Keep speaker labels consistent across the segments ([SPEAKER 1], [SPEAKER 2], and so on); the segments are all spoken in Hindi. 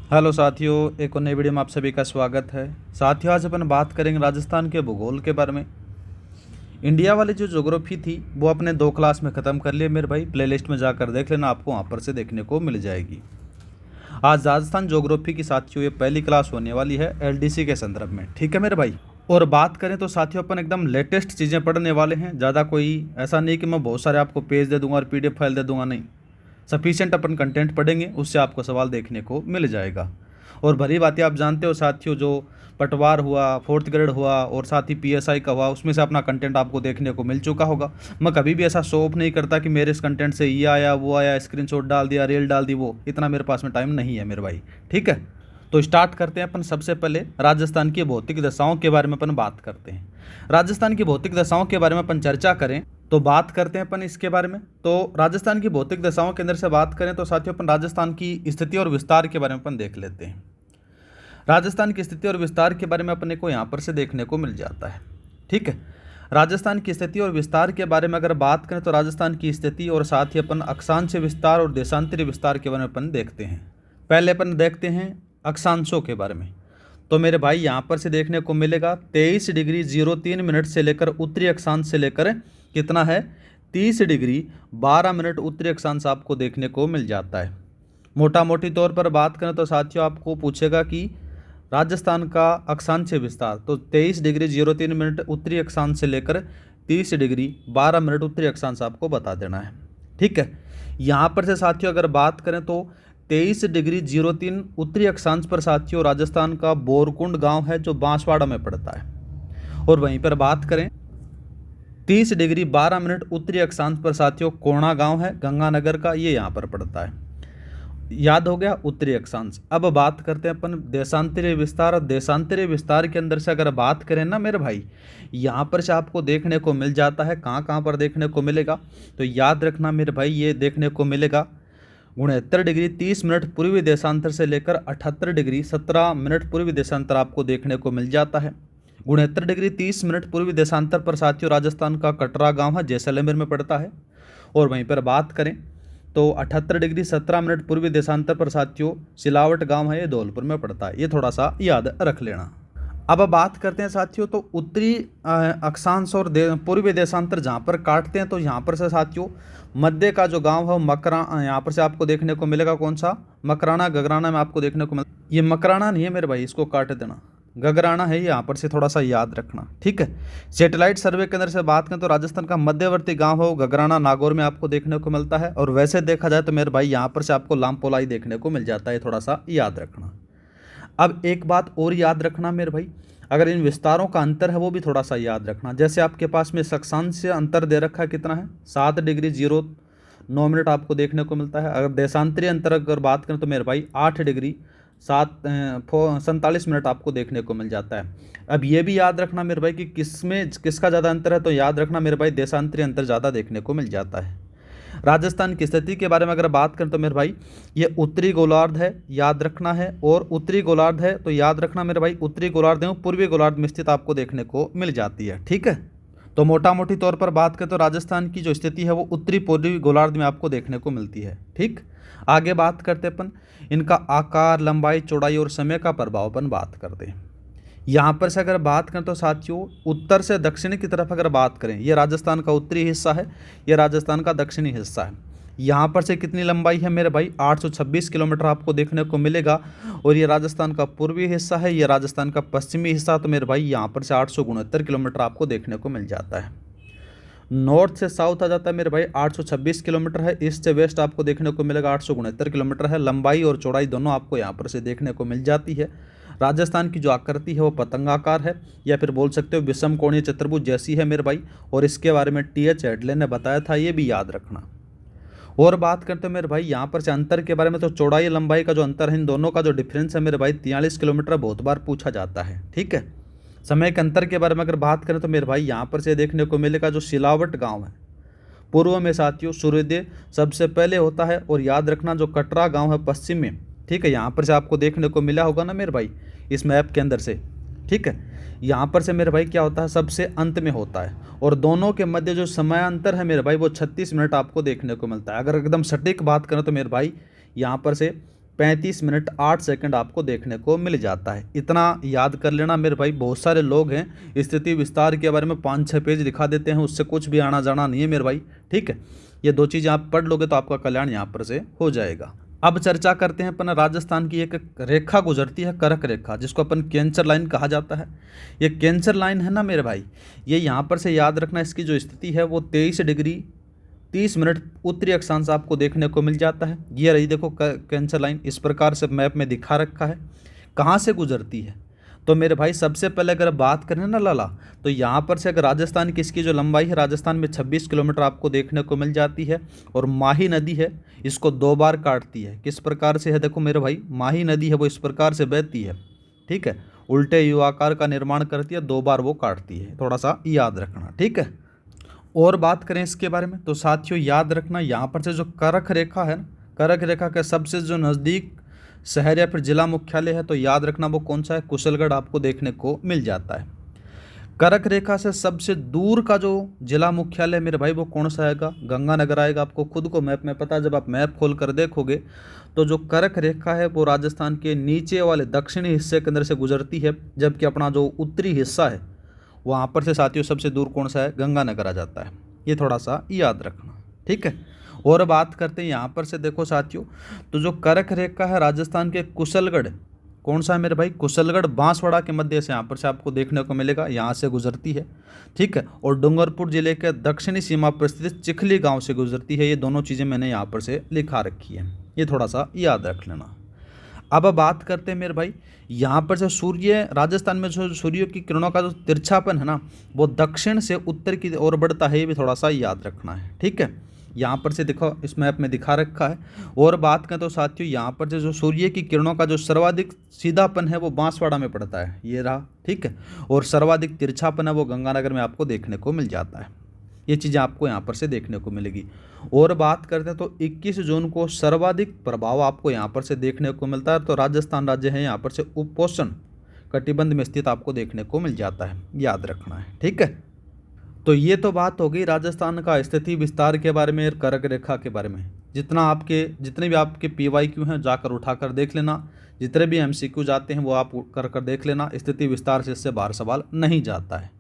[SPEAKER 1] हेलो साथियों, एक और नई वीडियो में आप सभी का स्वागत है। साथियों, आज अपन बात करेंगे राजस्थान के भूगोल के बारे में। इंडिया वाली जो ज्योग्राफी थी वो अपने 2 क्लास में ख़त्म कर लिए मेरे भाई। प्लेलिस्ट में जाकर देख लेना, आपको वहाँ पर से देखने को मिल जाएगी। आज राजस्थान ज्योग्राफी की साथियों ये पहली क्लास होने वाली है एलडीसी के संदर्भ में, ठीक है मेरे भाई। और बात करें तो साथियों अपन एकदम लेटेस्ट चीज़ें पढ़ने वाले हैं। ज़्यादा कोई ऐसा नहीं कि मैं बहुत सारे आपको पेज दे दूंगा और पीडीएफ फाइल दे दूंगा, नहीं। सफिशिएंट अपन कंटेंट पढ़ेंगे, उससे आपको सवाल देखने को मिल जाएगा। और भली बातें आप जानते हो साथियों, जो पटवार हुआ, 4th ग्रेड हुआ और साथ ही पीएसआई का हुआ, उसमें से अपना कंटेंट आपको देखने को मिल चुका होगा। मैं कभी भी ऐसा शो ऑफ नहीं करता कि मेरे इस कंटेंट से ये आया वो आया, स्क्रीनशॉट डाल दिया, रील डाल दी, वो इतना मेरे पास में टाइम नहीं है मेरे भाई, ठीक है। तो स्टार्ट करते हैं अपन। सबसे पहले राजस्थान की भौतिक दशाओं के बारे में अपन बात करते हैं। राजस्थान की भौतिक दशाओं के बारे में अपन चर्चा करें तो बात करते हैं अपन इसके बारे में। तो राजस्थान की भौतिक दशाओं के अंदर से बात करें तो साथियों अपन राजस्थान की स्थिति और विस्तार के बारे में अपन देख लेते हैं। राजस्थान की स्थिति और विस्तार के बारे में अपने को यहाँ पर से देखने को मिल जाता है, ठीक है। राजस्थान की स्थिति और विस्तार के बारे में अगर बात करें तो राजस्थान की स्थिति और साथ ही अपन अक्षांश विस्तार और देशांतरीय विस्तार के बारे में अपन देखते हैं। पहले अपन देखते हैं अक्षांशों के बारे में। तो मेरे भाई यहाँ पर से देखने को मिलेगा 23 डिग्री 03 मिनट से लेकर उत्तरी अक्षांश से लेकर कितना है 30 डिग्री 12 मिनट उत्तरी अक्षांश आपको देखने को मिल जाता है। मोटा मोटी तौर पर बात करें तो साथियों आपको पूछेगा कि राजस्थान का अक्षांश विस्तार, तो 23 डिग्री 03 मिनट उत्तरी अक्षांश से लेकर 30 डिग्री 12 मिनट उत्तरी अक्षांश आपको बता देना है, ठीक है। यहाँ पर से साथियों अगर बात करें तो 23 डिग्री 03 उत्तरी अक्षांश पर साथियों राजस्थान का बोरकुंड गांव है जो बांसवाड़ा में पड़ता है। और वहीं पर बात करें 30 डिग्री 12 मिनट उत्तरी अक्षांश पर साथियों कोणा गांव है गंगानगर का, ये यहाँ पर पड़ता है। याद हो गया उत्तरी अक्षांश। अब बात करते हैं अपन देशांतरीय विस्तार। और देशांतरीय विस्तार के अंदर से अगर बात करें ना मेरे भाई, यहाँ पर से आपको देखने को मिल जाता है। कहाँ कहाँ पर देखने को मिलेगा तो याद रखना मेरे भाई, ये देखने को मिलेगा 69 डिग्री 30 मिनट पूर्वी देशांतर से लेकर 78 डिग्री 17 मिनट पूर्वी देशांतर आपको देखने को मिल जाता है। 69 डिग्री 30 मिनट पूर्वी देशांतर पर साथियों राजस्थान का कटरा गांव है, जैसलमेर में पड़ता है। और वहीं पर बात करें तो 78 डिग्री 17 मिनट पूर्वी देशांतर पर साथियों सिलावट गांव है, ये धौलपुर में पड़ता है। ये थोड़ा सा याद रख लेना। अब बात करते हैं साथियों तो उत्तरी अक्षांश और पूर्वी देशांतर जहाँ पर काटते हैं, तो यहाँ पर से साथियों मध्य का जो गांव है मकरा, यहाँ पर से आपको देखने को मिलेगा कौन सा, मकराना गगराना में आपको देखने को मिल, ये मकराना नहीं है मेरे भाई, इसको काट देना, गगराना है, यहाँ पर से थोड़ा सा याद रखना, ठीक है। सैटेलाइट सर्वे के अंदर से बात करें तो राजस्थान का मध्यवर्ती गांव हो गगराना नागौर में आपको देखने को मिलता है। और वैसे देखा जाए तो मेरे भाई यहाँ पर से आपको लामपोलाई देखने को मिल जाता है, थोड़ा सा याद रखना। अब एक बात और याद रखना मेरे भाई, अगर इन विस्तारों का अंतर है वो भी थोड़ा सा याद रखना। जैसे आपके पास में अक्षांश से अंतर दे रखा है, कितना है 7 डिग्री 09 मिनट आपको देखने को मिलता है। अगर देशांतरीय अंतर अगर बात करें तो मेरे भाई 8 डिग्री 47 मिनट आपको देखने को मिल जाता है। अब ये भी याद रखना मेरे भाई कि किसका ज़्यादा अंतर है, तो याद रखना मेरे भाई देशांतरीय अंतर ज़्यादा देखने को मिल जाता है। राजस्थान की स्थिति के बारे में अगर बात करें तो मेरे भाई ये उत्तरी गोलार्ध है, याद रखना है। और उत्तरी गोलार्ध है तो याद रखना मेरे भाई उत्तरी गोलार्ध एवं पूर्वी गोलार्ध में स्थित आपको देखने को मिल जाती है, ठीक है। तो मोटा मोटी तौर पर बात करें तो राजस्थान की जो स्थिति है वो उत्तरी पूर्वी गोलार्ध में आपको देखने को मिलती है, ठीक। आगे बात करते अपन इनका आकार, लंबाई, चौड़ाई और समय का प्रभाव अपन बात करते हैं। यहाँ पर से अगर बात करें तो साथियों उत्तर से दक्षिण की तरफ अगर बात करें, ये राजस्थान का उत्तरी हिस्सा है, ये राजस्थान का दक्षिणी हिस्सा है। यहाँ पर से कितनी लंबाई है मेरे भाई 826 किलोमीटर आपको देखने को मिलेगा। और ये राजस्थान का पूर्वी हिस्सा है, ये राजस्थान का पश्चिमी हिस्सा, तो मेरे भाई यहाँ पर से 869 किलोमीटर आपको देखने को मिल जाता है। नॉर्थ से साउथ आ जाता है मेरे भाई 826 किलोमीटर है। ईस्ट से वेस्ट आपको देखने को मिलेगा 869 किलोमीटर है। लंबाई और चौड़ाई दोनों आपको यहाँ पर से देखने को मिल जाती है। राजस्थान की जो आकृति है वो पतंगाकार है, या फिर बोल सकते हो विषम कोणीय चतुर्भुज जैसी है मेरे भाई। और इसके बारे में टी.एच. हेडले ने बताया था, ये भी याद रखना। और बात करते हैं मेरे भाई यहाँ पर से अंतर के बारे में, तो चौड़ाई लंबाई का जो अंतर है इन दोनों का जो डिफरेंस है मेरे भाई 43 किलोमीटर बहुत बार पूछा जाता है, ठीक है। समय के अंतर के बारे में अगर बात करें तो मेरे भाई यहाँ पर से देखने को मिलेगा जो सिलावट गांव है पूर्व में साथियों सूर्योदय सबसे पहले होता है। और याद रखना जो कटरा गांव है पश्चिम में, ठीक है, यहाँ पर से आपको देखने को मिला होगा ना मेरे भाई इस मैप के अंदर से, ठीक है। यहाँ पर से मेरे भाई क्या होता है सबसे अंत में होता है। और दोनों के मध्य जो समय अंतर है मेरे भाई वो 36 मिनट आपको देखने को मिलता है। अगर एकदम सटीक बात करें तो मेरे भाई यहाँ पर से 35 मिनट 8 सेकंड आपको देखने को मिल जाता है। इतना याद कर लेना मेरे भाई। बहुत सारे लोग हैं स्थिति विस्तार के बारे में 5-6 पेज दिखा देते हैं, उससे कुछ भी आना जाना नहीं है मेरे भाई, ठीक है। ये 2 चीज़ें आप पढ़ लोगे तो आपका कल्याण यहाँ पर से हो जाएगा। अब चर्चा करते हैं अपन राजस्थान की। एक रेखा गुजरती है कर्क रेखा, जिसको अपन कैंसर लाइन कहा जाता है। ये कैंसर लाइन है ना मेरे भाई, ये यहाँ पर से याद रखना, इसकी जो स्थिति है वो 23 डिग्री 30 मिनट उत्तरी अक्षांश आपको देखने को मिल जाता है। ये रही देखो कैंसर लाइन, इस प्रकार से मैप में दिखा रखा है। कहाँ से गुजरती है तो मेरे भाई सबसे पहले अगर बात करें ना लाला, तो यहाँ पर से अगर राजस्थान की इसकी जो लंबाई है, राजस्थान में 26 किलोमीटर आपको देखने को मिल जाती है। और माही नदी है, इसको 2 बार काटती है। किस प्रकार से है देखो मेरे भाई, माही नदी है वो इस प्रकार से बहती है, ठीक है, उल्टे यू आकार का निर्माण करती है, 2 बार वो काटती है, थोड़ा सा याद रखना, ठीक है। और बात करें इसके बारे में तो साथियों याद रखना, यहाँ पर से जो कर्क रेखा है ना, कर्क रेखा के सबसे जो नज़दीक शहर या फिर जिला मुख्यालय है तो याद रखना वो कौन सा है, कुशलगढ़ आपको देखने को मिल जाता है। कर्क रेखा से सबसे दूर का जो जिला मुख्यालय मेरे भाई वो कौन सा आएगा, गंगानगर आएगा। आपको खुद को मैप में पता है, जब आप मैप खोल कर देखोगे तो जो कर्क रेखा है वो राजस्थान के नीचे वाले दक्षिणी हिस्से के अंदर से गुजरती है, जबकि अपना जो उत्तरी हिस्सा है वहाँ पर से साथियों सबसे दूर कौन सा है, गंगानगर आ जाता है। ये थोड़ा सा याद रखना, ठीक है। और बात करते हैं यहाँ पर से देखो साथियों, तो जो कर्क रेखा है राजस्थान के कुशलगढ़, कौन सा है मेरे भाई, कुशलगढ़ बांसवाड़ा के मध्य से यहाँ पर से आपको देखने को मिलेगा, यहाँ से गुजरती है, ठीक है। और डूंगरपुर जिले के दक्षिणी सीमा पर स्थित चिखली गांव से गुजरती है। ये दोनों चीज़ें मैंने यहाँ पर से लिखा रखी है, ये थोड़ा सा याद रख लेना। अब बात करते हैं मेरे भाई, यहाँ पर जो सूर्य, राजस्थान में जो सूर्य की किरणों का जो तिरछापन है ना वो दक्षिण से उत्तर की ओर बढ़ता है, ये भी थोड़ा सा याद रखना है, ठीक है। यहाँ पर से देखो इस मैप में दिखा रखा है। और बात करें तो साथियों यहाँ पर से जो सूर्य की किरणों का जो सर्वाधिक सीधापन है वो बांसवाड़ा में पड़ता है, ये रहा, ठीक है। और सर्वाधिक तिरछापन है वो गंगानगर में आपको देखने को मिल जाता है। ये चीज़ें आपको यहाँ पर से देखने को मिलेगी। और बात करते हैं तो 21 जून को सर्वाधिक प्रभाव आपको यहाँ पर से देखने को मिलता है। तो राजस्थान राज्य है यहाँ पर से उपोष्ण कटिबंध में स्थित आपको देखने को मिल जाता है, याद रखना है, ठीक है। तो ये तो बात हो गई राजस्थान का स्थिति विस्तार के बारे में और कर्क रेखा के बारे में। जितने भी आपके PYQ हैं जाकर उठाकर देख लेना, जितने भी MCQ जाते हैं वो आप कर देख लेना। स्थिति विस्तार से इससे बाहर सवाल नहीं जाता है,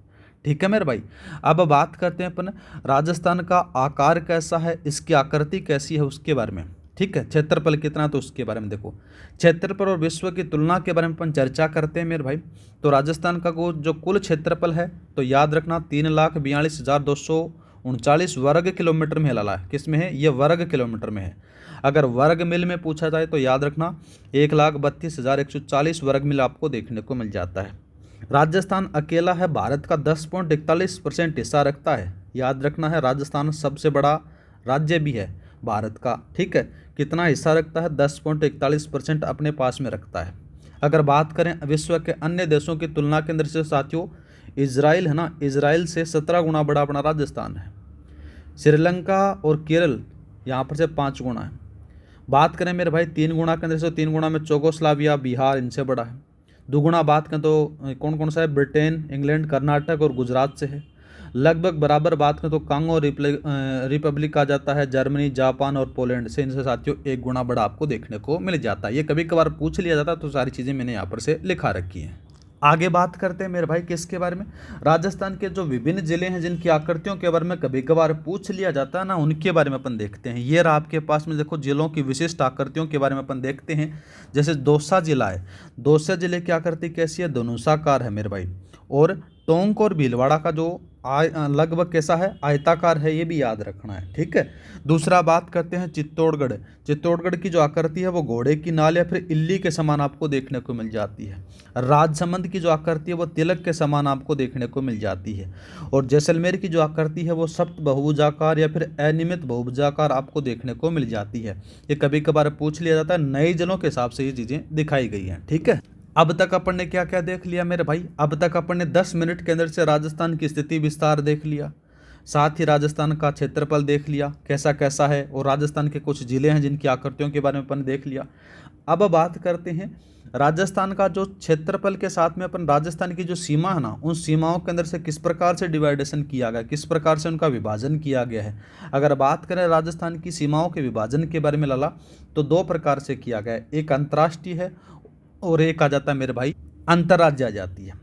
[SPEAKER 1] ठीक है मेरे भाई। अब बात करते हैं अपन राजस्थान का आकार कैसा है, इसकी आकृति कैसी है उसके बारे में, ठीक है। क्षेत्रफल कितना तो उसके बारे में देखो। क्षेत्रफल और विश्व की तुलना के बारे में अपन चर्चा करते हैं मेरे भाई। तो राजस्थान का जो कुल क्षेत्रफल है तो याद रखना 3,42,239 वर्ग किलोमीटर में लाला है। किस में है, ये वर्ग किलोमीटर में है। अगर वर्ग मील में पूछा जाए तो याद रखना 1,32,140 वर्ग मील आपको देखने को मिल जाता है। राजस्थान अकेला है भारत का 10.41% हिस्सा रखता है। याद रखना है राजस्थान सबसे बड़ा राज्य भी है भारत का, ठीक है। कितना हिस्सा रखता है, 10.41% अपने पास में रखता है। अगर बात करें विश्व के अन्य देशों की तुलना के अंदर से साथियों, इजराइल है ना, इजराइल से 17 गुना बड़ा अपना राजस्थान है। श्रीलंका और केरल यहाँ पर से 5 गुना है। बात करें मेरे भाई 3 गुना के अंदर से, 3 गुना में चोगोस्लाविया बिहार इनसे बड़ा है। 2 गुना बात करें तो कौन कौन सा है, ब्रिटेन, इंग्लैंड, कर्नाटक और गुजरात से है। लगभग बराबर बात करें तो कांगो रिपब्लिक आ जाता है, जर्मनी, जापान और पोलैंड से। इनसे साथियों 1 गुना बड़ा आपको देखने को मिल जाता है। ये कभी कभार पूछ लिया जाता है, तो सारी चीज़ें मैंने यहाँ पर से लिखा रखी हैं। आगे बात करते हैं मेरे भाई किसके बारे में, राजस्थान के जो विभिन्न जिले हैं जिनकी आकृतियों के बारे में कभी कभार पूछ लिया जाता है ना, उनके बारे में अपन देखते हैं। ये रहा आपके पास में देखो जिलों की विशिष्ट आकृतियों के बारे में अपन देखते हैं। जैसे दौसा जिला है, दौसा जिले की आकृति कैसी है, धनुषाकार है मेरे भाई। और टोंक और भीलवाड़ा का जो लगभग कैसा है, आयताकार है, ये भी याद रखना है, ठीक है। दूसरा बात करते हैं चित्तौड़गढ़। चित्तौड़गढ़ की जो आकृति है वो घोड़े की नाल या फिर इल्ली के समान आपको देखने को मिल जाती है। राजसमंद की जो आकृति है वो तिलक के समान आपको देखने को मिल जाती है। और जैसलमेर की जो आकृति है वो सप्त बहुभुजाकार या फिर अनियमित बहुभुजाकार आपको देखने को मिल जाती है। ये कभी कभार पूछ लिया जाता है, नए जिलों के हिसाब से ये चीज़ें दिखाई गई हैं, ठीक है। अब तक अपन ने क्या क्या देख लिया मेरे भाई, अब तक अपन ने 10 मिनट के अंदर से राजस्थान की स्थिति विस्तार देख लिया, साथ ही राजस्थान का क्षेत्रफल देख लिया कैसा कैसा है, और राजस्थान के कुछ जिले हैं जिनकी आकृतियों के बारे में अपन देख लिया। अब बात करते हैं राजस्थान का जो क्षेत्रफल के साथ में अपन राजस्थान की जो सीमा है ना, उन सीमाओं के अंदर से किस प्रकार से डिवाइडेशन किया गया, किस प्रकार से उनका विभाजन किया गया है। अगर बात करें राजस्थान की सीमाओं के विभाजन के बारे में लाला, तो दो प्रकार से किया गया है, एक अंतर्राष्ट्रीय है और एक आ जाता है मेरे भाई अंतर्राज्य आ जाती है।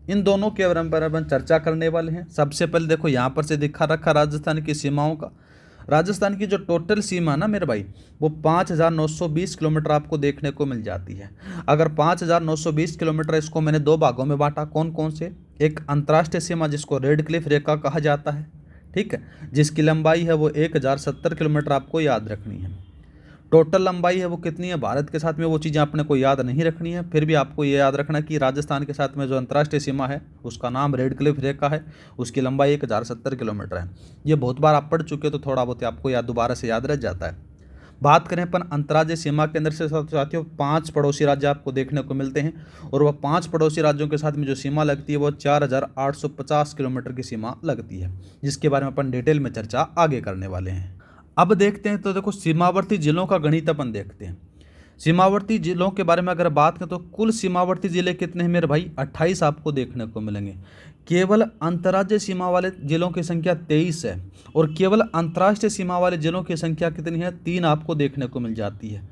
[SPEAKER 1] इन दोनों के बारे में अपन चर्चा करने वाले हैं। सबसे पहले देखो यहाँ पर से दिखा रखा राजस्थान की सीमाओं का। राजस्थान की जो टोटल सीमा ना मेरे भाई, वो 5,920 किलोमीटर आपको देखने को मिल जाती है। अगर 5,920 किलोमीटर, इसको मैंने दो भागों में बांटा। कौन कौन से? एक अंतर्राष्ट्रीय सीमा जिसको रेड क्लिफ रेखा कहा जाता है, ठीक है, जिसकी लंबाई है वो 1,070 किलोमीटर आपको याद रखनी है। टोटल लंबाई है वो कितनी है भारत के साथ में, वो चीज़ें आपने को याद नहीं रखनी है, फिर भी आपको ये याद रखना कि राजस्थान के साथ में जो अंतर्राष्ट्रीय सीमा है उसका नाम रेड क्लिफ रेखा है, उसकी लंबाई 1,070 किलोमीटर है। ये बहुत बार आप पढ़ चुके हो तो थोड़ा बहुत आपको याद दोबारा से याद रह जाता है। बात करें अपन अंतर्राज्यीय सीमा के अंदर से साथियों, 5 पड़ोसी राज्य आपको देखने को मिलते हैं, और वह 5 पड़ोसी राज्यों के साथ में जो सीमा लगती है वो 4,850 किलोमीटर की सीमा लगती है, जिसके बारे में अपन डिटेल में चर्चा आगे करने वाले हैं। अब देखते हैं तो देखो सीमावर्ती जिलों का गणित अपन देखते हैं। सीमावर्ती जिलों के बारे में अगर बात करें तो कुल सीमावर्ती जिले कितने हैं मेरे भाई? 28 आपको देखने को मिलेंगे। केवल अंतर्राज्यीय सीमा वाले जिलों की संख्या 23 है, और केवल अंतर्राष्ट्रीय सीमा वाले जिलों की संख्या कितनी है? 3 आपको देखने को मिल जाती है।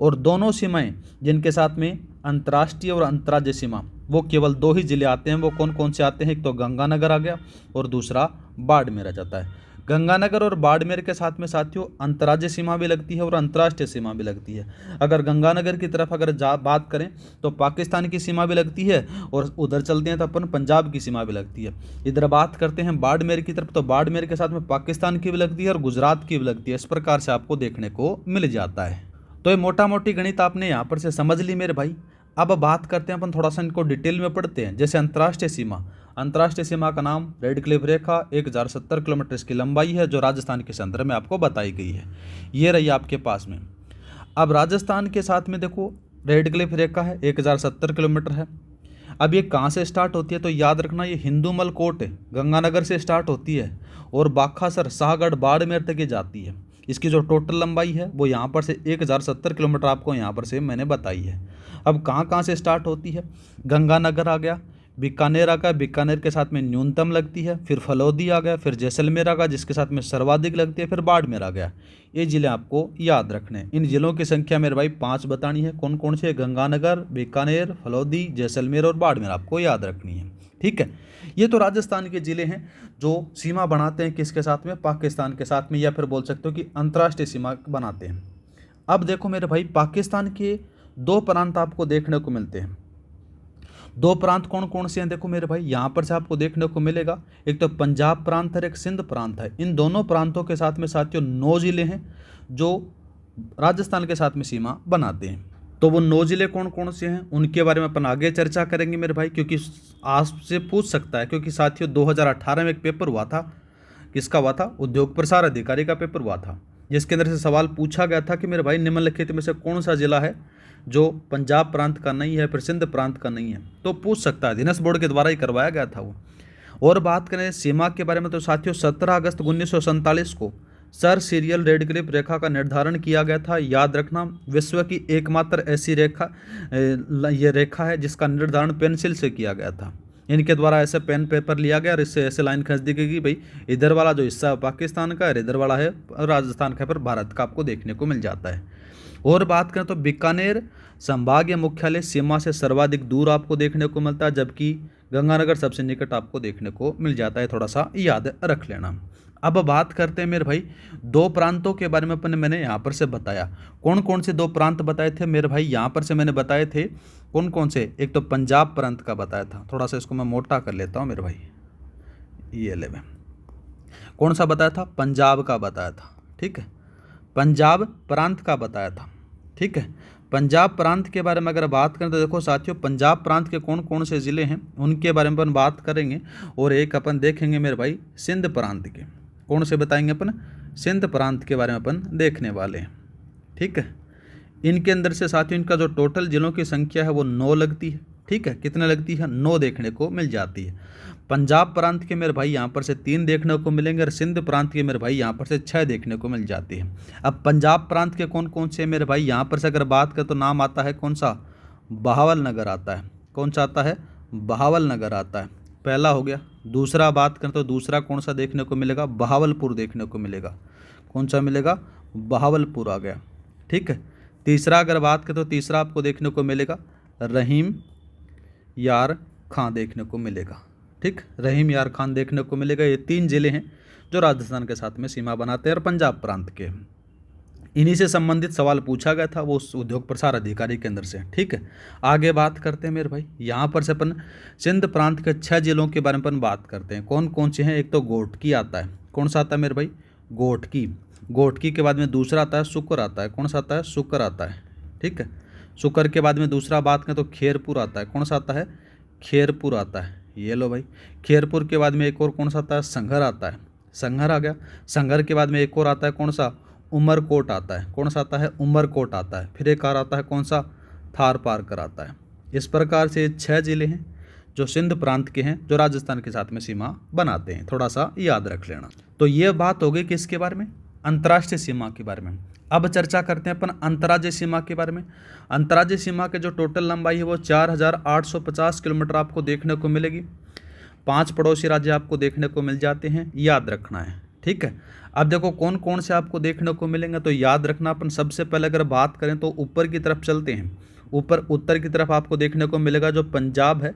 [SPEAKER 1] और दोनों सीमाएं जिनके साथ में अंतर्राष्ट्रीय और अंतर्राज्यीय सीमा, वो केवल 2 ही जिले आते हैं। वो कौन कौन से आते हैं? एक तो गंगानगर आ गया और दूसरा बाड़मेर आ जाता है। गंगानगर और बाड़मेर के साथ में साथियों अंतर्राज्यीय सीमा भी लगती है और अंतर्राष्ट्रीय सीमा भी लगती है। अगर गंगानगर की तरफ अगर बात करें तो पाकिस्तान की सीमा भी लगती है, और उधर चलते हैं तो अपन पंजाब की सीमा भी लगती है। इधर बात करते हैं बाड़मेर की तरफ, तो बाड़मेर के साथ में पाकिस्तान की भी लगती है और गुजरात की भी लगती है। इस प्रकार से आपको देखने को मिल जाता है। तो ये मोटा मोटी गणित आपने यहाँ पर से समझ ली मेरे भाई। अब बात करते हैं अपन थोड़ा सा इनको डिटेल में पढ़ते हैं। जैसे अंतर्राष्ट्रीय सीमा का नाम रेड क्लिफ रेखा, 1,070 किलोमीटर इसकी लंबाई है, जो राजस्थान के संदर्भ में आपको बताई गई है। ये रही आपके पास में। अब राजस्थान के साथ में देखो रेड क्लिफ रेखा है, 1,070 किलोमीटर है। अब ये कहाँ से स्टार्ट होती है? तो याद रखना ये हिंदूमल कोट है, गंगानगर से स्टार्ट होती है और बाखासर, शाहगढ़, बाड़मेर तक ये जाती है। इसकी जो टोटल लंबाई है वो यहाँ पर से 1,070 किलोमीटर आपको यहाँ पर से मैंने बताई है। अब कहाँ कहाँ से स्टार्ट होती है? गंगानगर आ गया, बीकानेर आ गया, बीकानेर के साथ में न्यूनतम लगती है, फिर फलौदी आ गया, फिर जैसलमेर आ गया जिसके साथ में सर्वाधिक लगती है, फिर बाड़मेर आ गया। ये ज़िले आपको याद रखने हैं। इन जिलों की संख्या मेरे भाई 5 बतानी है। कौन कौन से? गंगानगर, बीकानेर, फलौदी, जैसलमेर और बाड़मेर आपको याद रखनी है। ठीक है, ये तो राजस्थान के ज़िले हैं जो सीमा बनाते हैं किसके साथ में? पाकिस्तान के साथ में, या फिर बोल सकते हो कि अंतर्राष्ट्रीय सीमा बनाते हैं। अब देखो मेरे भाई, पाकिस्तान के 2 प्रांत आपको देखने को मिलते हैं। 2 प्रांत कौन कौन से हैं? देखो मेरे भाई, यहाँ पर से आपको देखने को मिलेगा, एक तो पंजाब प्रांत है, एक सिंध प्रांत है। इन दोनों प्रांतों के साथ में साथियों 9 जिले हैं जो राजस्थान के साथ में सीमा बनाते हैं। तो वो 9 जिले कौन कौन से हैं उनके बारे में अपन आगे चर्चा करेंगे मेरे भाई, क्योंकि आपसे पूछ सकता है। क्योंकि साथियों 2018 में एक पेपर हुआ था, किसका हुआ था? उद्योग प्रसार अधिकारी का पेपर हुआ था, जिसके अंदर से सवाल पूछा गया था कि मेरे भाई निम्नलिखित में से कौन सा जिला है जो पंजाब प्रांत का नहीं है, फिर सिंध प्रांत का नहीं है। तो पूछ सकता है, अधीनस्थ बोर्ड के द्वारा ही करवाया गया था वो। और बात करें सीमा के बारे में तो साथियों 17 अगस्त 1947 को सर सीरियल रेड क्लिफ रेखा का निर्धारण किया गया था। याद रखना, विश्व की एकमात्र ऐसी रेखा ये रेखा है जिसका निर्धारण पेंसिल से किया गया था। इनके द्वारा ऐसे पेन पेपर लिया गया और इससे ऐसे लाइन खींच दी गई कि भाई इधर वाला जो हिस्सा है पाकिस्तान का है, इधर वाला है राजस्थान का, पर भारत का आपको देखने को मिल जाता है। और बात करें तो बीकानेर संभागीय मुख्यालय सीमा से सर्वाधिक दूर आपको देखने को मिलता है, जबकि गंगानगर सबसे निकट आपको देखने को मिल जाता है। थोड़ा सा याद रख लेना। अब बात करते हैं मेरे भाई 2 प्रांतों के बारे में मैंने यहाँ पर से बताया। कौन कौन से 2 प्रांत बताए थे मेरे भाई? यहाँ पर से मैंने बताए थे कौन कौन से? एक तो पंजाब प्रांत का बताया था, थोड़ा सा इसको मैं मोटा कर लेता हूँ मेरे भाई, ये ले मैं। कौन सा बताया था? पंजाब का बताया था। ठीक है, पंजाब प्रांत का बताया था। ठीक है, पंजाब प्रांत के बारे में अगर बात करें तो देखो साथियों, पंजाब प्रांत के कौन कौन से ज़िले हैं उनके बारे में अपन बात करेंगे। और एक अपन देखेंगे मेरे भाई सिंध प्रांत के। कौन से बताएंगे अपन? सिंध प्रांत के बारे में अपन देखने वाले हैं। ठीक है, इनके अंदर से साथियों इनका जो टोटल जिलों की संख्या है वो 9 लगती है। ठीक है, कितने लगती है? 9 देखने को मिल जाती है। पंजाब प्रांत के मेरे भाई यहाँ पर से 3 देखने को मिलेंगे और सिंध प्रांत के मेरे भाई यहाँ पर से 6 देखने को मिल जाती है। अब पंजाब प्रांत के कौन कौन से मेरे भाई यहाँ पर से अगर बात करें तो नाम आता है कौन सा? बहावल नगर आता है। कौन सा आता है? बहावल नगर आता है, पहला हो गया। दूसरा बात करें तो दूसरा कौन सा देखने को मिलेगा? बहावलपुर देखने को मिलेगा। कौन सा मिलेगा? बहावलपुर आ गया, ठीक है। तीसरा अगर बात करें तो तीसरा आपको देखने को मिलेगा रहीम यार खां देखने को मिलेगा, ठीक। रहीम यार खान देखने को मिलेगा। ये 3 जिले हैं जो राजस्थान के साथ में सीमा बनाते हैं और पंजाब प्रांत के। इन्हीं से संबंधित सवाल पूछा गया था वो उस उद्योग प्रसार अधिकारी के अंदर से, ठीक है। आगे बात करते हैं मेरे भाई, यहाँ पर से अपन सिंध प्रांत के 6 जिलों के बारे में अपन बात करते हैं। कौन कौन से हैं? एक तो घोटकी आता है। कौन सा आता है मेरे भाई? घोटकी। घोटकी के बाद में दूसरा आता है सुकर आता है। कौन सा आता है? सुकर आता है, ठीक है। सुकर के बाद में दूसरा बात करें तो खेरपुर आता है। कौन सा आता है? खेरपुर आता है, ये लो भाई। खेरपुर के बाद में एक और कौन सा आता है? संघर आता है। संघर आ गया। संघर के बाद में एक और आता है कौन सा? उमरकोट आता है। कौन सा आता है? उमरकोट आता है। फिर एक और आता है कौन सा? थार पारकर आता है। इस प्रकार से 6 जिले हैं जो सिंध प्रांत के हैं जो राजस्थान के साथ में सीमा बनाते हैं, थोड़ा सा याद रख लेना। तो ये बात हो गई किसके बारे में? अंतर्राष्ट्रीय सीमा के बारे में। अब चर्चा करते हैं अपन अंतर्राज्यीय सीमा के बारे में। अंतर्राज्यीय सीमा के जो टोटल लंबाई है वो 4850 किलोमीटर आपको देखने को मिलेगी। 5 पड़ोसी राज्य आपको देखने को मिल जाते हैं, याद रखना है, ठीक है। अब देखो कौन कौन से आपको देखने को मिलेंगे, तो याद रखना। अपन सबसे पहले अगर बात करें तो ऊपर की तरफ चलते हैं। ऊपर उत्तर की तरफ आपको देखने को मिलेगा जो पंजाब है।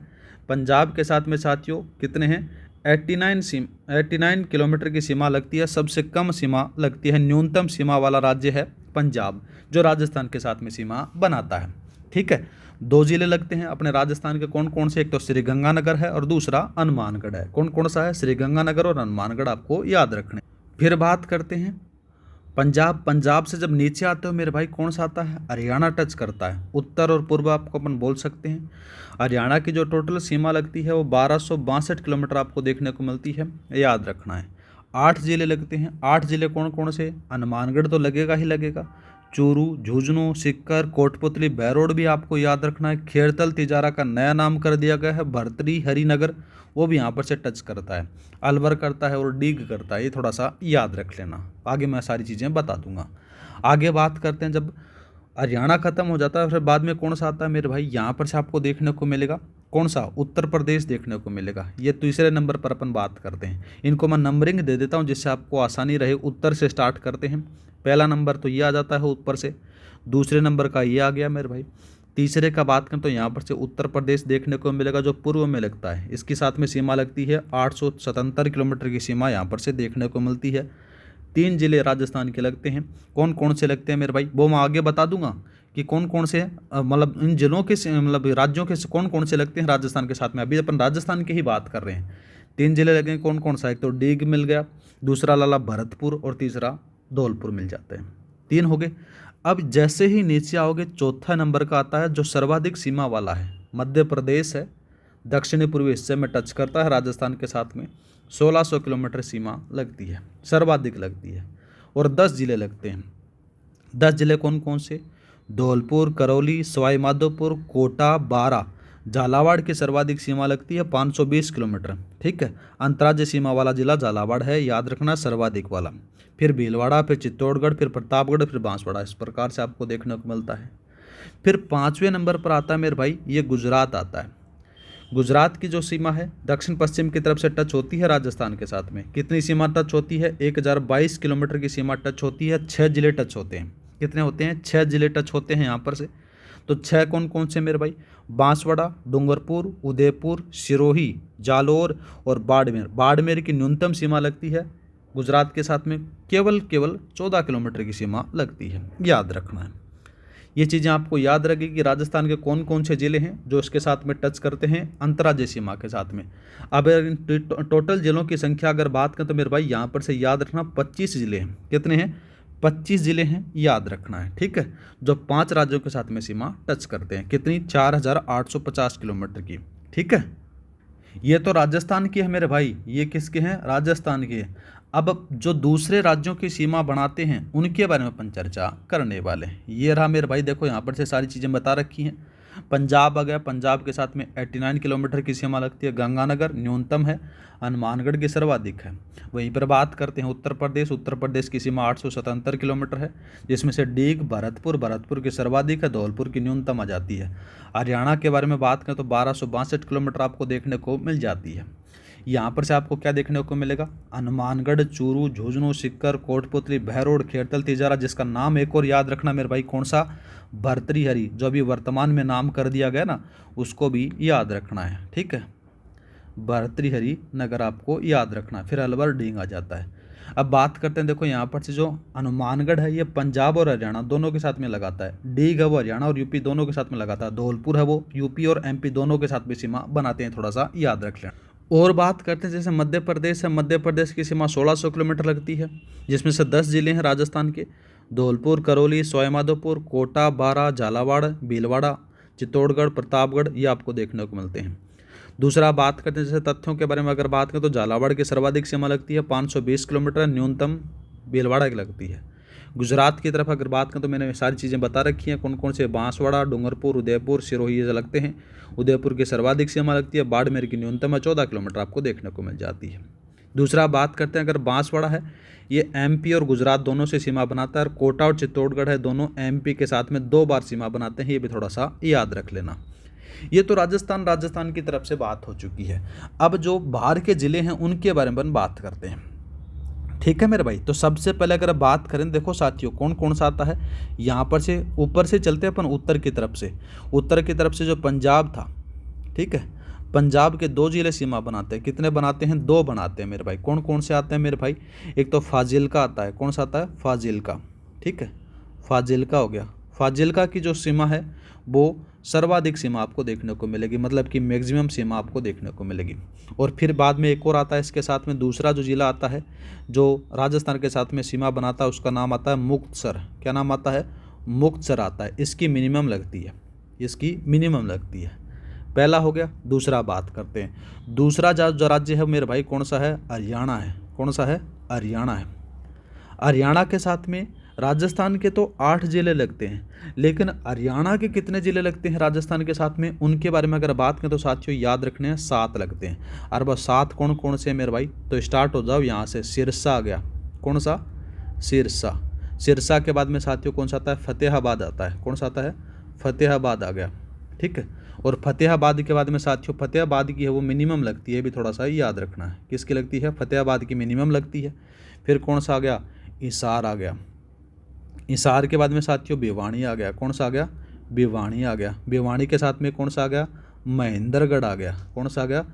[SPEAKER 1] पंजाब के साथ में साथियों कितने हैं? 89 किलोमीटर की सीमा लगती है। सबसे कम सीमा लगती है, न्यूनतम सीमा वाला राज्य है पंजाब, जो राजस्थान के साथ में सीमा बनाता है, ठीक है। 2 जिले लगते हैं अपने राजस्थान के। कौन कौन से? एक तो श्रीगंगानगर है और दूसरा हनुमानगढ़ है। कौन कौन सा है? श्रीगंगानगर और हनुमानगढ़ आपको याद रखने। फिर बात करते हैं पंजाब। पंजाब से जब नीचे आते हो मेरे भाई कौन सा आता है? हरियाणा टच करता है। उत्तर और पूर्व आपको अपन बोल सकते हैं। हरियाणा की जो टोटल सीमा लगती है वो 1262 किलोमीटर आपको देखने को मिलती है, याद रखना है। 8 जिले लगते हैं। 8 जिले कौन कौन से? हनुमानगढ़ तो लगेगा ही लगेगा। चूरू, झुंझुनू, सिक्कर, कोटपुतली, बहरोड भी आपको याद रखना है। खेरतल तिजारा का नया नाम कर दिया गया है भर्तरी हरिनगर, वो भी यहाँ पर से टच करता है। अलवर करता है और डीग करता है, ये थोड़ा सा याद रख लेना। आगे मैं सारी चीज़ें बता दूंगा। आगे बात करते हैं, जब हरियाणा खत्म हो जाता है फिर बाद में कौन सा आता है मेरे भाई? यहाँ पर से आपको देखने को मिलेगा कौन सा? उत्तर प्रदेश देखने को मिलेगा। ये तीसरे नंबर पर अपन बात करते हैं। इनको मैं नंबरिंग दे देता हूँ जिससे आपको आसानी रहे। उत्तर से स्टार्ट करते हैं। पहला नंबर तो ये आ जाता है ऊपर से। दूसरे नंबर का ये आ गया मेरे भाई। तीसरे का बात करें तो यहाँ पर से उत्तर प्रदेश देखने को मिलेगा जो पूर्व में लगता है। इसके साथ में सीमा लगती है 877 किलोमीटर की सीमा यहाँ पर से देखने को मिलती है। 3 जिले राजस्थान के लगते हैं। कौन कौन से लगते हैं मेरे भाई? वो मैं आगे बता दूंगा कि कौन कौन से मतलब इन जिलों के मतलब राज्यों के कौन कौन से लगते हैं राजस्थान के साथ में। अभी अपन राजस्थान की ही बात कर रहे हैं। 3 जिले लगे कौन कौन सा? एक तो डीग मिल गया, दूसरा लाला भरतपुर और तीसरा धौलपुर मिल जाते हैं। 3 हो गए। अब जैसे ही नीचे आओगे चौथा नंबर का आता है जो सर्वाधिक सीमा वाला है। मध्य प्रदेश है, दक्षिणी पूर्वी हिस्से में टच करता है राजस्थान के साथ में। 1600 किलोमीटर सीमा लगती है, सर्वाधिक लगती है। और 10 जिले लगते हैं। 10 जिले कौन कौन से? धौलपुर, करौली, सवाई माधोपुर, कोटा, बारा, झालावाड़ की सर्वाधिक सीमा लगती है 520 किलोमीटर, ठीक है। अंतर्राज्यीय सीमा वाला जिला झालावाड़ है, याद रखना, सर्वाधिक वाला। फिर भीलवाड़ा, फिर चित्तौड़गढ़, फिर प्रतापगढ़, फिर बांसवाड़ा, इस प्रकार से आपको देखने को मिलता है। फिर 5वें नंबर पर आता है मेरे भाई ये गुजरात आता है। गुजरात की जो सीमा है दक्षिण पश्चिम की तरफ से टच होती है राजस्थान के साथ में। कितनी सीमा टच होती है? 1022 किलोमीटर की सीमा टच होती है। 6 जिले टच होते हैं। कितने होते हैं? 6 जिले टच होते हैं यहाँ पर से। तो 6 कौन कौन से मेरे भाई? बांसवाड़ा, डूंगरपुर, उदयपुर, सिरोही, जालोर और बाड़मेर। बाड़मेर की न्यूनतम सीमा लगती है गुजरात के साथ में केवल 14 किलोमीटर की सीमा लगती है, याद रखना है। ये चीज़ें आपको याद रखेगी कि राजस्थान के कौन कौन से ज़िले हैं जो इसके साथ में टच करते हैं अंतर्राज्यीय सीमा के साथ में। अब इन टोटल जिलों की संख्या अगर बात करें तो मेरे भाई यहाँ पर से याद रखना 25 ज़िले हैं। कितने हैं? 25 ज़िले हैं, याद रखना है, ठीक है, जो 5 राज्यों के साथ में सीमा टच करते हैं। कितनी? 4850 किलोमीटर की, ठीक है। ये तो राजस्थान की है मेरे भाई, ये किसके हैं? राजस्थान की है। अब जो दूसरे राज्यों की सीमा बनाते हैं उनके बारे में अपन चर्चा करने वाले हैं। ये रहा मेरे भाई, देखो यहाँ पर से सारी चीज़ें बता रखी हैं। पंजाब आ गया, पंजाब के साथ में 89 किलोमीटर की सीमा लगती है। गंगानगर न्यूनतम है, हनुमानगढ़ की सर्वाधिक है। वहीं पर बात करते हैं उत्तर प्रदेश, उत्तर प्रदेश की सीमा 877 किलोमीटर है, जिसमें से डीग, भरतपुर की सर्वाधिक है, धौलपुर की न्यूनतम आ जाती है। हरियाणा के बारे में बात करें तो 1262 किलोमीटर आपको देखने को मिल जाती है। यहाँ पर से आपको क्या देखने को मिलेगा, हनुमानगढ़, चूरू, झुंझुनू, सिक्कर, कोटपुतली, बहरोड, खेरतल, तिजारा, जिसका नाम एक और याद रखना मेरे भाई, कौन सा, भर्तृहरि, जो अभी वर्तमान में नाम कर दिया गया ना, उसको भी याद रखना है। ठीक है, भर्तृहरि नगर आपको याद रखना है। फिर अलवर, डींग आ जाता है। अब बात करते हैं, देखो यहाँ पर से जो हनुमानगढ़ है ये पंजाब और हरियाणा दोनों के साथ में लगाता है। डीग है वो हरियाणा और यूपी दोनों के साथ में लगाता है। धौलपुर है वो यूपी और एमपी दोनों के साथ में सीमा बनाते हैं, थोड़ा सा याद रख लेना। और बात करते हैं जैसे मध्य प्रदेश है, मध्य प्रदेश की सीमा 1600 किलोमीटर लगती है, जिसमें से 10 जिले हैं राजस्थान के, धौलपुर, करौली, सवाईमाधोपुर, कोटा, बारा, झालावाड़, भीलवाड़ा, चित्तौड़गढ़, प्रतापगढ़, ये आपको देखने को मिलते हैं। दूसरा बात करते हैं जैसे तथ्यों के बारे में अगर बात करें तो झालावाड़ की सर्वाधिक सीमा लगती है 520 किलोमीटर, न्यूनतम भीलवाड़ा की लगती है। गुजरात की तरफ अगर बात करें तो मैंने सारी चीज़ें बता रखी हैं, कौन कौन से, बांसवाड़ा, डूंगरपुर, उदयपुर, सिरोही ये लगते हैं। उदयपुर की सर्वाधिक सीमा लगती है, बाड़मेर की न्यूनतम है 14 किलोमीटर आपको देखने को मिल जाती है। दूसरा बात करते हैं अगर बांसवाड़ा है, ये एमपी और गुजरात दोनों से सीमा बनाता है, और कोटा और चित्तौड़गढ़ है दोनों एमपी के साथ में 2 बार सीमा बनाते हैं, ये भी थोड़ा सा याद रख लेना। ये तो राजस्थान की तरफ से बात हो चुकी है। अब जो बाहर के ज़िले हैं उनके बारे में बात करते हैं। ठीक है मेरे भाई, तो सबसे पहले अगर बात करें, देखो साथियों कौन कौन सा आता है, यहाँ पर से ऊपर से चलते हैं अपन उत्तर की तरफ से। उत्तर की तरफ से जो पंजाब था, ठीक है, पंजाब के 2 जिले सीमा बनाते हैं। कितने बनाते हैं, 2 बनाते हैं मेरे भाई। कौन कौन से आते हैं मेरे भाई, एक तो फाजिल्का आता है। कौन सा आता है, फाजिल्का। ठीक है, फाजिल्का हो गया। फाजिल्का की जो सीमा है वो सर्वाधिक सीमा आपको देखने को मिलेगी, मतलब कि मैक्सिमम सीमा आपको देखने को मिलेगी। और फिर बाद में एक और आता है इसके साथ में, दूसरा जो जिला आता है जो राजस्थान के साथ में सीमा बनाता है, उसका नाम आता है मुक्तसर। क्या नाम आता है, मुक्तसर आता है। इसकी मिनिमम लगती है, इसकी मिनिमम लगती है। पहला हो गया। दूसरा बात करते हैं, दूसरा जो राज्य है मेरे भाई कौन सा है, हरियाणा है। कौन सा है, हरियाणा है। हरियाणा के साथ में राजस्थान के तो 8 जिले लगते हैं, लेकिन हरियाणा के कितने जिले लगते हैं राजस्थान के साथ में, उनके बारे में अगर बात करें तो साथियों याद रखने हैं, 7 लगते हैं। और वह 7 कौन कौन से हैं मेरे भाई, तो स्टार्ट हो जाओ यहाँ से। सिरसा आ गया। कौन सा, सिरसा। सिरसा के बाद में साथियों कौन सा आता है, फतेहाबाद आता है। कौन सा आता है, फतेहाबाद आ गया। ठीक है, और फतेहाबाद के बाद में साथियों फतेहाबाद की है वो मिनिमम लगती है, भी थोड़ा सा याद रखना है। किसकी लगती है, फतेहाबाद की मिनिमम लगती है। फिर कौन सा आ गया, हिसार आ गया। हिसार के बाद में साथियों भिवानी आ गया। कौन सा आ गया, भिवानी आ गया। भिवानी के साथ में कौन सा आ गया, महेंद्रगढ़ आ गया। कौन सा आ गया,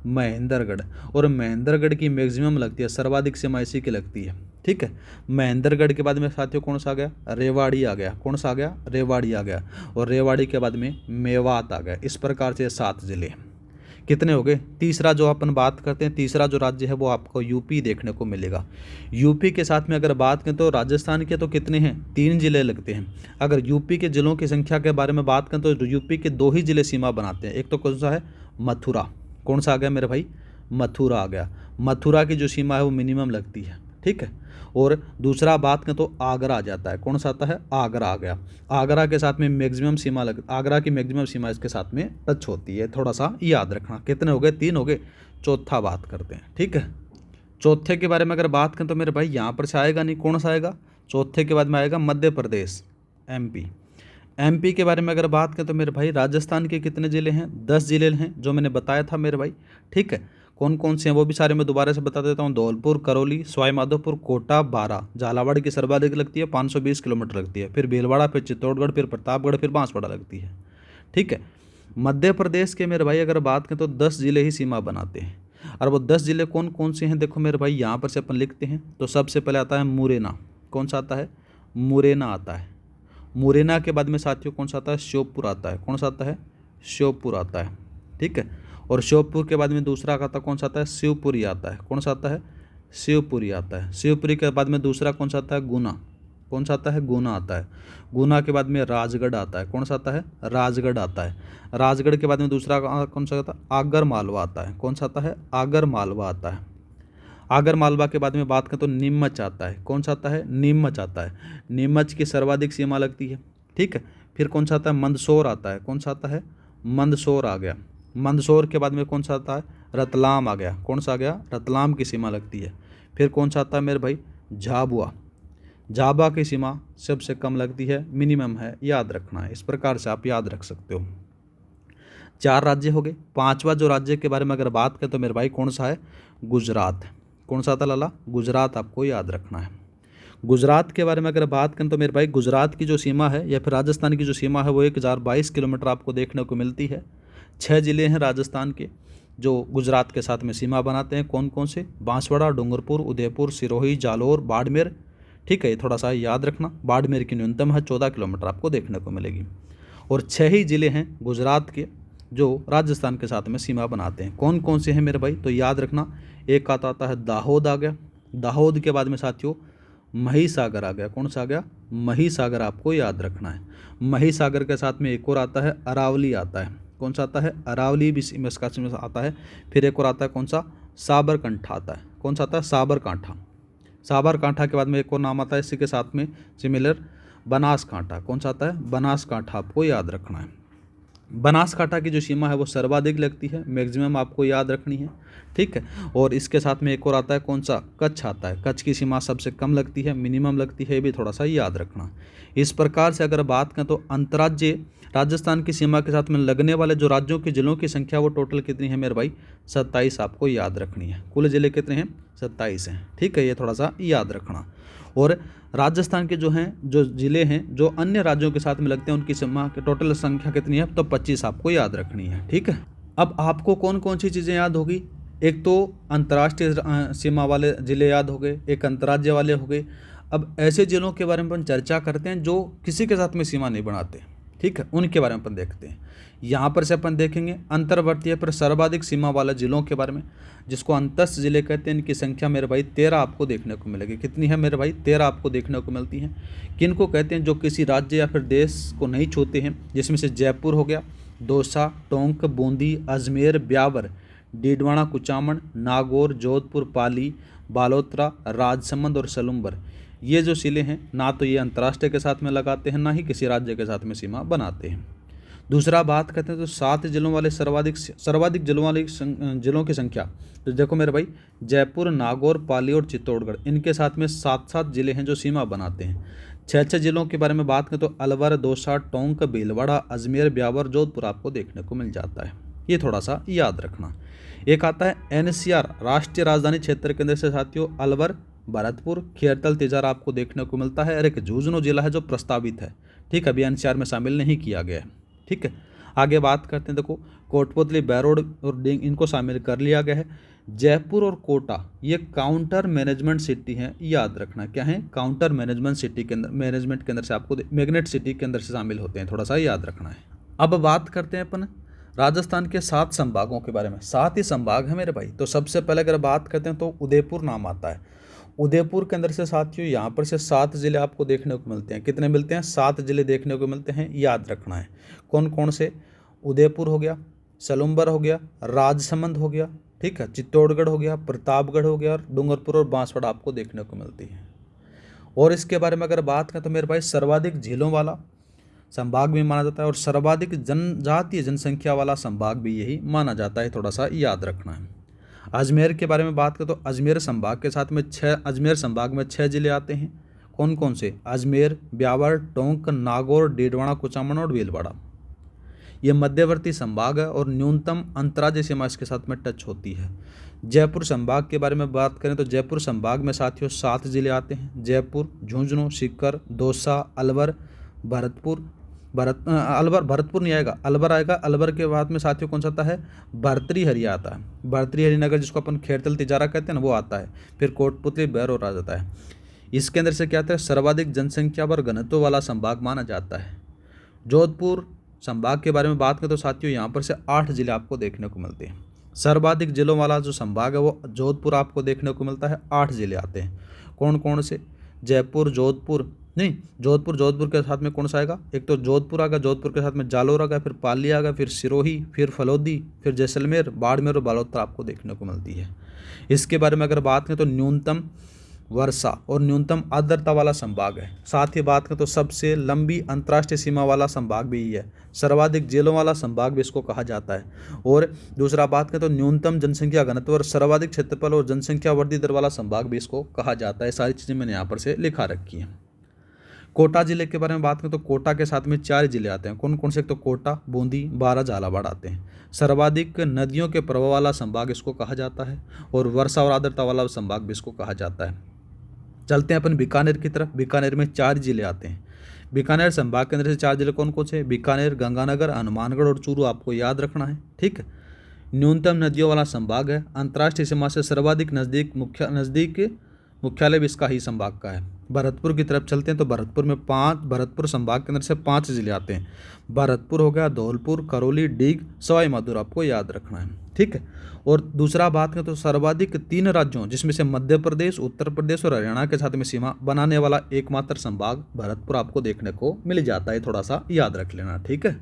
[SPEAKER 1] महेंद्रगढ़। और महेंद्रगढ़ की मैक्सिमम लगती है, सर्वाधिक सीमा इसी की लगती है। ठीक है, महेंद्रगढ़ के बाद में साथियों कौन सा आ गया, रेवाड़ी आ गया। कौन सा आ गया, रेवाड़ी आ गया। और रेवाड़ी के बाद में मेवात आ गया। इस प्रकार से 7 जिले कितने हो गए। तीसरा जो अपन बात करते हैं, तीसरा जो राज्य है वो आपको यूपी देखने को मिलेगा। यूपी के साथ में अगर बात करें तो राजस्थान के तो कितने हैं, 3 जिले लगते हैं। अगर यूपी के जिलों की संख्या के बारे में बात करें तो यूपी के 2 ही जिले सीमा बनाते हैं। एक तो कौन सा है, मथुरा। कौन सा आ गया मेरे भाई, मथुरा आ गया। मथुरा की जो सीमा है वो मिनिमम लगती है। ठीक है, और दूसरा बात करें तो आगरा आ जाता है। कौन सा आता है, आगरा आ गया। आगरा के साथ में मैक्सिमम सीमा आगरा की मैक्सिमम सीमा इसके साथ में टच होती है, थोड़ा सा याद रखना। कितने हो गए, 3 हो गए। चौथा बात करते हैं। ठीक है, चौथे के बारे में अगर बात करें तो मेरे भाई यहाँ पर से आएगा नहीं। कौन सा आएगा, चौथे के बाद में आएगा मध्य प्रदेश, एमपी। एमपी के बारे में अगर बात करें तो मेरे भाई राजस्थान के कितने ज़िले हैं, 10 ज़िले हैं जो मैंने बताया था मेरे भाई। ठीक है, कौन कौन से हैं वो भी सारे मैं दोबारा से बता देता हूँ। धौलपुर, करौली, सवाईमाधोपुर, कोटा, बारा। झालावाड़ की सर्वाधिक लगती है, 520 किलोमीटर लगती है। फिर भीलवाड़ा, फिर चित्तौड़गढ़, फिर प्रतापगढ़, फिर बांसवाड़ा लगती है। ठीक है, मध्य प्रदेश के मेरे भाई अगर बात करें तो 10 ज़िले ही सीमा बनाते हैं। और वो 10 ज़िले कौन कौन से हैं, देखो मेरे भाई यहाँ पर से अपन लिखते हैं। तो सबसे पहले आता है मुरैना। कौन सा आता है, मुरैना आता है। मुरैना के बाद में साथियों कौन सा आता है, श्योपुर आता है। कौन सा आता है, श्योपुर आता है। ठीक है, और श्योपुर के बाद में दूसरा आता कौन सा आता है, शिवपुरी आता है। कौन सा आता है, शिवपुरी आता है। शिवपुरी के बाद में दूसरा कौन सा आता है, गुना। कौन सा आता है, गुना आता है। गुना के बाद में राजगढ़ आता है। कौन सा आता है, राजगढ़ आता है। राजगढ़ के बाद में दूसरा कौन सा आता है, आगर मालवा आता है। कौन सा आता है, आगर मालवा आता है। आगर मालवा के बाद में बात करें तो नीमच आता है। कौन सा आता है, नीमच आता है। नीमच की सर्वाधिक सीमा लगती है। ठीक है, फिर कौन सा आता है, मंदसौर आता है। कौन सा आता है, मंदसौर आ गया। मंदसौर के बाद में कौन सा आता है, रतलाम आ गया। कौन सा आ गया, रतलाम की सीमा लगती है। फिर कौन सा आता है मेरे भाई, झाबुआ। झाबुआ की सीमा सबसे कम लगती है, मिनिमम है, याद रखना है। इस प्रकार से आप याद रख सकते हो। 4 राज्य हो गए। 5वां जो राज्य के बारे में अगर बात करें तो मेरे भाई कौन सा है, गुजरात। कौन सा था लाला, गुजरात आपको याद रखना है। गुजरात के बारे में अगर बात करें तो मेरे भाई गुजरात की जो सीमा है या फिर राजस्थान की जो सीमा है वो 1022 किलोमीटर आपको देखने को मिलती है। 6 जिले हैं राजस्थान के जो गुजरात के साथ में सीमा बनाते हैं। कौन कौन से, बांसवाड़ा, डूंगरपुर, उदयपुर, सिरोही, जालोर, बाड़मेर। ठीक है, ये थोड़ा सा याद रखना। बाड़मेर की न्यूनतम है 14 किलोमीटर आपको देखने को मिलेगी। और 6 ही जिले हैं गुजरात के जो राजस्थान के साथ में सीमा बनाते हैं। कौन कौन से हैं मेरे भाई, तो याद रखना। एक आता है दाहोद आ गया। दाहोद के बाद में साथियों महिसागर आ गया। कौन सा आ गया, महिसागर आपको याद रखना है। महिसागर के साथ में एक और आता है अरावली आता है। कौन सा आता है, अरावली भी इसका आता है। फिर एक और आता है कौन सा, साबरकांठा आता है। कौन सा आता है, साबरकांठा। साबरकांठा के बाद में एक और नाम आता है इसी के साथ में सिमिलर, बनासकांठा। कौन सा आता है, बनासकांठा आपको याद रखना है। बनासकांठा की जो सीमा है वो सर्वाधिक लगती है, मैक्सिमम आपको याद रखनी है। ठीक है, और इसके साथ में एक और आता है कौन सा, कच्छ आता है। कच्छ की सीमा सबसे कम लगती है, मिनिमम लगती है, ये भी थोड़ा सा याद रखना। इस प्रकार से अगर बात करें तो अंतर्राज्यीय राजस्थान की सीमा के साथ में लगने वाले जो राज्यों के जिलों की संख्या वो टोटल कितनी है मेरे भाई, 27 आपको याद रखनी है। कुल जिले कितने हैं, 27 हैं। ठीक है, ये थोड़ा सा याद रखना। और राजस्थान के जो हैं, जो ज़िले हैं जो अन्य राज्यों के साथ में लगते हैं उनकी सीमा की टोटल संख्या कितनी है, तो 25 आपको याद रखनी है। ठीक है, अब आपको कौन कौन सी चीज़ें याद होगी, एक तो अंतर्राष्ट्रीय सीमा वाले ज़िले याद हो गए, एक अंतर्राज्य वाले हो गए। अब ऐसे ज़िलों के बारे में अपन चर्चा करते हैं जो किसी के साथ में सीमा नहीं बनाते। ठीक है, उनके बारे में अपन देखते हैं। यहाँ पर से अपन देखेंगे अंतर्वर्तीय पर सर्वाधिक सीमा वाले जिलों के बारे में, जिसको अंतस्थ जिले कहते हैं। इनकी संख्या मेरे भाई 13 आपको देखने को मिलेगी। कितनी है मेरे भाई, 13 आपको देखने को मिलती हैं। किनको कहते हैं, जो किसी राज्य या फिर देश को नहीं छूते हैं, जिसमें से जयपुर हो गया, दौसा, टोंक, बूंदी, अजमेर, ब्यावर, डीडवाना, कुचामन, नागौर, जोधपुर, पाली, बालोतरा, राजसमंद और सलूम्बर। ये जो जिले हैं ना तो ये अंतर्राष्ट्रीय के साथ में लगाते हैं, ना ही किसी राज्य के साथ में सीमा बनाते हैं। दूसरा बात करते हैं तो 7 जिलों वाले सर्वाधिक जिलों वाले जिलों की संख्या, तो देखो मेरे भाई जयपुर, नागौर, पाली और चित्तौड़गढ़, इनके साथ में 7 जिले हैं जो सीमा बनाते हैं। 6 जिलों के बारे में बात करें तो अलवर, दौसा, टोंक, भीलवाड़ा, अजमेर, ब्यावर, जोधपुर आपको देखने को मिल जाता है। ये थोड़ा सा याद रखना। एक आता है एनसीआर, राष्ट्रीय राजधानी क्षेत्र के अंदर से साथियों अलवर, भरतपुर, खेरतल, तिजारा आपको देखने को मिलता है। और एक झुंझुनू जिला है जो प्रस्तावित है। ठीक है, अभी एनसीआर में शामिल नहीं किया गया है। ठीक है, आगे बात करते हैं। देखो कोटपुतली, बैरोड और डिंग इनको शामिल कर लिया गया है। जयपुर और कोटा ये काउंटर मैनेजमेंट सिटी हैं, याद रखना। क्या है, काउंटर मैनेजमेंट सिटी के अंदर, मैनेजमेंट के अंदर से आपको मैग्नेट सिटी के अंदर से शामिल होते हैं, थोड़ा सा याद रखना है। अब बात करते हैं अपन राजस्थान के 7 संभागों के बारे में। 7 ही संभाग हैं मेरे भाई। तो सबसे पहले अगर बात करते हैं तो उदयपुर नाम आता है। उदयपुर के अंदर से साथियों यहाँ पर से 7 जिले आपको देखने को मिलते हैं। कितने मिलते हैं, 7 जिले देखने को मिलते हैं, याद रखना है। कौन कौन से, उदयपुर हो गया, सलूम्बर हो गया, राजसमंद हो गया, ठीक है, चित्तौड़गढ़ हो गया, प्रतापगढ़ हो गया, और डूंगरपुर और बांसवाड़ा आपको देखने को मिलती है। और इसके बारे में अगर बात करें तो मेरे भाई सर्वाधिक झीलों वाला संभाग भी माना जाता है और सर्वाधिक जनजातीय जनसंख्या वाला संभाग भी यही माना जाता है, थोड़ा सा याद रखना है। अजमेर के बारे में बात करें तो अजमेर संभाग के साथ में अजमेर संभाग में 6 जिले आते हैं। कौन कौन से, अजमेर, ब्यावर, टोंक, नागौर, डीडवाना, कुचामन और भीलवाड़ा। ये मध्यवर्ती संभाग है और न्यूनतम अंतर्राज्यीय सीमा इसके साथ में टच होती है। जयपुर संभाग के बारे में बात करें तो जयपुर संभाग में साथियों 7 जिले आते हैं। जयपुर, झुंझुनू, सीकर, दौसा, अलवर, भरतपुर नहीं आएगा, अलवर आएगा। अलवर के बाद में साथियों कौन सा आता है, भर्तृहरि आता है। भर्तृहरि नगर जिसको अपन खेरतल तिजारा कहते हैं ना, वो आता है। फिर कोटपुतली, बैरोड आ जाता है। इसके अंदर से क्या आता है, सर्वाधिक जनसंख्या और घनत्व वाला संभाग माना जाता है। जोधपुर संभाग के बारे में बात करें तो साथियों यहाँ पर से 8 जिले आपको देखने को मिलते हैं। सर्वाधिक जिलों वाला जो संभाग है वो जोधपुर आपको देखने को मिलता है। 8 जिले आते हैं। कौन कौन से, जयपुर, जोधपुर के साथ में कौन सा आएगा, एक तो जोधपुर आएगा, जोधपुर के साथ में जालोर आएगा, फिर पाली आएगा, फिर सिरोही, फिर फलोदी, फिर जैसलमेर, बाड़मेर और बालोतरा आपको देखने को मिलती है। इसके बारे में अगर बात करें तो न्यूनतम वर्षा और न्यूनतम आर्द्रता वाला संभाग है। साथ ही बात करें तो सबसे लंबी अंतर्राष्ट्रीय सीमा वाला संभाग भी है। सर्वाधिक जेलों वाला संभाग भी इसको कहा जाता है। और दूसरा बात करें तो न्यूनतम जनसंख्या घनत्व और सर्वाधिक क्षेत्रफल और जनसंख्या वृद्धि दर वाला संभाग भी इसको कहा जाता है। सारी चीज़ें मैंने यहाँ पर से लिखा रखी हैं। कोटा जिले के बारे में बात करें तो कोटा के साथ में 4 जिले आते हैं। कौन कौन से? तो कोटा, बूंदी, बारा, झालावाड़ आते हैं। सर्वाधिक नदियों के प्रवाह वाला संभाग इसको कहा जाता है और वर्षा और आर्द्रता वाला संभाग भी इसको कहा जाता है। चलते हैं अपन बीकानेर की तरफ। बीकानेर में 4 जिले आते हैं। बीकानेर संभाग के अंदर से 4 जिले कौन कौन से? बीकानेर, गंगानगर, हनुमानगढ़ और चूरू आपको याद रखना है। ठीक है। न्यूनतम नदियों वाला संभाग है। अंतर्राष्ट्रीय सीमा से सर्वाधिक नज़दीक मुख्यालय भी इसका ही संभाग का है। भरतपुर की तरफ चलते हैं तो भरतपुर संभाग के अंदर से 5 जिले आते हैं। भरतपुर हो गया, धौलपुर, करौली, डीग, सवाई माधोपुर आपको याद रखना है। ठीक है। और दूसरा बात करें तो सर्वाधिक 3 राज्यों जिसमें से मध्य प्रदेश, उत्तर प्रदेश और हरियाणा के साथ में सीमा बनाने वाला एकमात्र संभाग भरतपुर आपको देखने को मिल जाता है। थोड़ा सा याद रख लेना। ठीक है।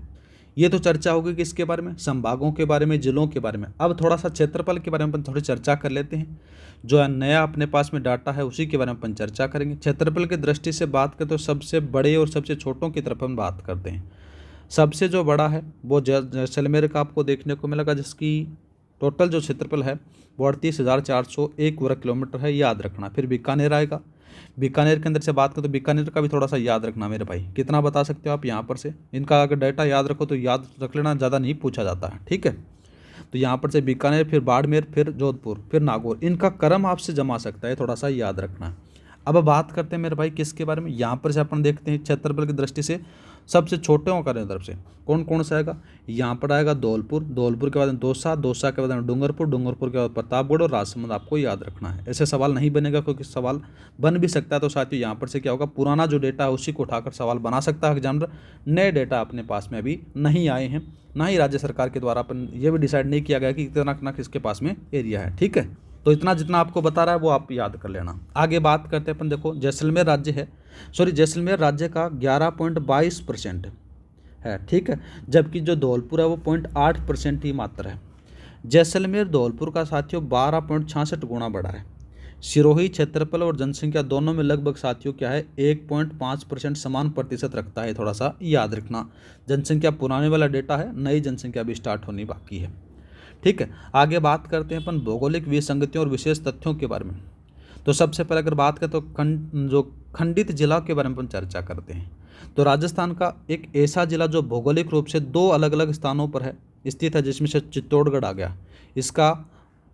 [SPEAKER 1] ये तो चर्चा होगी किसके बारे में? संभागों के बारे में, जिलों के बारे में। अब थोड़ा सा क्षेत्रफल के बारे में अपन थोड़ी चर्चा कर लेते हैं। जो नया अपने पास में डाटा है उसी के बारे में अपन चर्चा करेंगे। क्षेत्रफल की दृष्टि से बात करें तो सबसे बड़े और सबसे छोटों की तरफ हम बात करते हैं। सबसे जो बड़ा है वो जैसलमेर का आपको देखने को मिलेगा, जिसकी टोटल जो क्षेत्रफल है वो 38,401 वर्ग किलोमीटर है। याद रखना। फिर बीकानेर आएगा। बीकानेर के अंदर से बात करें तो बीकानेर का भी थोड़ा सा याद रखना मेरे भाई। कितना बता सकते हो आप यहाँ पर से? इनका अगर डाटा याद रखो तो याद रख लेना, ज़्यादा नहीं पूछा जाता है। ठीक है। तो यहाँ पर से बीकानेर, फिर बाड़मेर, फिर जोधपुर, फिर नागौर। इनका क्रम आपसे जमा सकता है, थोड़ा सा याद रखना। अब बात करते हैं मेरे भाई किसके बारे में? यहाँ पर से अपन देखते हैं क्षेत्रफल की दृष्टि से सबसे छोटे हों करें तरफ से कौन कौन सा आएगा। यहाँ पर आएगा धौलपुर के बाद दौसा के बाद डूंगरपुर के बाद प्रतापगढ़ और राजसमंद आपको याद रखना है। ऐसे सवाल नहीं बनेगा, क्योंकि सवाल बन भी सकता है। तो साथियों यहाँ पर से क्या होगा, पुराना जो डेटा है उसी को उठाकर सवाल बना सकता है एग्जामिनर। नए डेटा अपने पास में अभी नहीं आए हैं, ना ही राज्य सरकार के द्वारा अपन ये भी डिसाइड नहीं किया गया कि कितना किसके पास में एरिया है। ठीक है। तो इतना जितना आपको बता रहा है वो आप याद कर लेना। आगे बात करते हैं अपन। देखो जैसलमेर राज्य का 11.22% है। ठीक है। जबकि जो धौलपुर है वो 0.8% ही मात्र है। जैसलमेर धौलपुर का साथियों 12.66 गुना बड़ा है। सिरोही क्षेत्रफल और जनसंख्या दोनों में लगभग साथियों क्या है 1.5% समान प्रतिशत रखता है। थोड़ा सा याद रखना। जनसंख्या पुराने वाला डेटा है, नई जनसंख्या भी स्टार्ट होनी बाकी है। ठीक है। आगे बात करते हैं अपन भौगोलिक विसंगतियों और विशेष तथ्यों के बारे में। तो सबसे पहले अगर बात करें तो जो खंडित जिला के बारे में अपन चर्चा करते हैं। तो राजस्थान का एक ऐसा जिला जो भौगोलिक रूप से 2 अलग अलग स्थानों पर है स्थित है, जिसमें से चित्तौड़गढ़ आ गया। इसका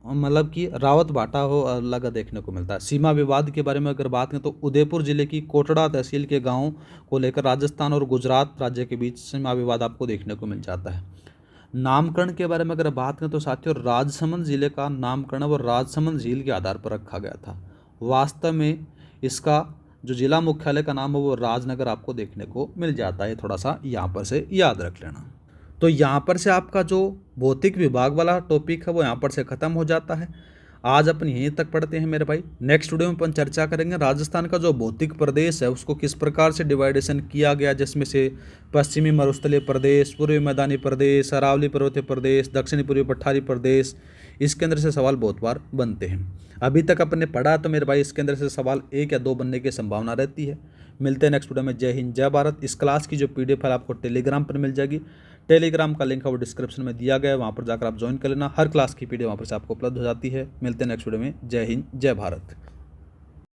[SPEAKER 1] मतलब कि रावत भाटा हो अलग देखने को मिलता है। सीमा विवाद के बारे में अगर बात करें तो उदयपुर जिले की कोटड़ा तहसील के गाँव को लेकर राजस्थान और गुजरात राज्य के बीच सीमा विवाद आपको देखने को मिल जाता है। नामकरण के बारे में अगर बात करें तो साथियों राजसमंद जिले का नामकरण वो राजसमंद झील के आधार पर रखा गया था। वास्तव में इसका जो जिला मुख्यालय का नाम है वो राजनगर आपको देखने को मिल जाता है। थोड़ा सा यहाँ पर से याद रख लेना। तो यहाँ पर से आपका जो भौतिक विभाग वाला टॉपिक है वो यहाँ पर से ख़त्म हो जाता है। आज अपन यहीं तक पढ़ते हैं मेरे भाई। नेक्स्ट वीडियो में अपन चर्चा करेंगे राजस्थान का जो भौतिक प्रदेश है उसको किस प्रकार से डिवाइडेशन किया गया, जिसमें से पश्चिमी मरुस्थलीय प्रदेश, पूर्वी मैदानी प्रदेश, अरावली पर्वतीय प्रदेश, दक्षिणी पूर्वी पठारी प्रदेश। इसके अंदर से सवाल बहुत बार बनते हैं। अभी तक अपन ने पढ़ा तो मेरे भाई इसके अंदर से सवाल 1 या 2 बनने की संभावना रहती है। मिलते हैं नेक्स्ट वीडियो में। जय हिंद, जय भारत। इस क्लास की जो PDF फाइल आपको टेलीग्राम पर मिल जाएगी। टेलीग्राम का लिंक है वो डिस्क्रिप्शन में दिया गया है, वहाँ पर जाकर आप ज्वाइन कर लेना। हर क्लास की PDF वहाँ पर से आपको उपलब्ध हो जाती है। मिलते हैं नेक्स्ट वीडियो में। जय हिंद, जय भारत।